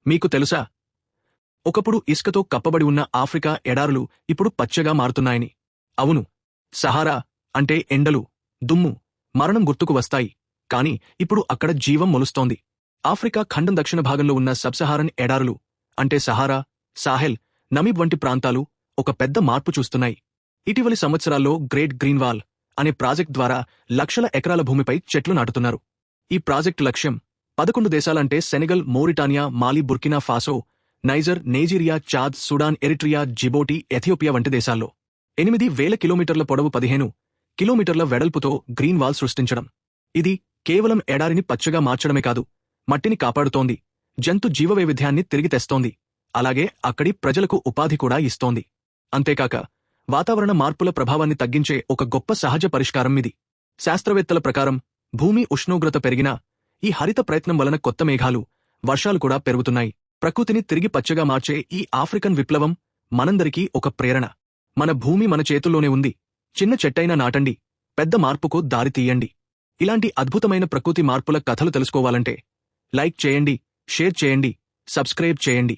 మీకు తెలుసా, ఒకప్పుడు ఇసుకతో కప్పబడి ఉన్న ఆఫ్రికా ఎడారులు ఇప్పుడు పచ్చగా మారుతున్నాయని. అవును, సహారా అంటే ఎండలు, దుమ్ము, మరణం గుర్తుకు వస్తాయి. కాని ఇప్పుడు అక్కడ జీవం మొలుస్తోంది. ఆఫ్రికా ఖండం దక్షిణ భాగంలో ఉన్న సబ్సహారన్ ఎడారులు అంటే సహారా, సాహెల్, నమీబ్ వంటి ప్రాంతాలు ఒక పెద్ద మార్పు చూస్తున్నాయి. ఇటీవలి సంవత్సరాల్లో గ్రేట్ గ్రీన్ వాల్ అనే ప్రాజెక్ట్ ద్వారా లక్షల ఎకరాల భూమిపై చెట్లు నాటుతున్నారు. ఈ ప్రాజెక్టు లక్ష్యం 11 దేశాలంటే Senegal, Mauritania, Mali, Burkina Faso, Niger, Nigeria, Chad, Sudan, Eritrea, Djibouti, Ethiopia వంటి దేశాల్లో 8,000 కిలోమీటర్ల పొడవు, 15 కిలోమీటర్ల వెడల్పుతో గ్రీన్ వాల్ సృష్టించడం. ఇది కేవలం ఎడారిని పచ్చగా మార్చడమే కాదు, మట్టిని కాపాడుతోంది, జంతు జీవవైవిధ్యాన్ని తిరిగి తెస్తోంది, అలాగే అక్కడి ప్రజలకు ఉపాధి కూడా ఇస్తోంది. అంతేకాక వాతావరణ మార్పుల ప్రభావాన్ని తగ్గించే ఒక గొప్ప సహజ పరిష్కారం ఇది. శాస్త్రవేత్తల ప్రకారం భూమి ఉష్ణోగ్రత పెరిగినా ఈ హరిత ప్రయత్నం వలన కొత్త మేఘాలు, వర్షాలు కూడా పెరుగుతున్నాయి. ప్రకృతిని తిరిగి పచ్చగా మార్చే ఈ ఆఫ్రికన్ విప్లవం మనందరికీ ఒక ప్రేరణ. మన భూమి మన చేతుల్లోనే ఉంది. చిన్న చెట్టైనా నాటండి, పెద్ద మార్పుకు దారి తీయండి. ఇలాంటి అద్భుతమైన ప్రకృతి మార్పుల కథలు తెలుసుకోవాలంటే లైక్ చేయండి, షేర్ చేయండి, సబ్స్క్రైబ్ చేయండి.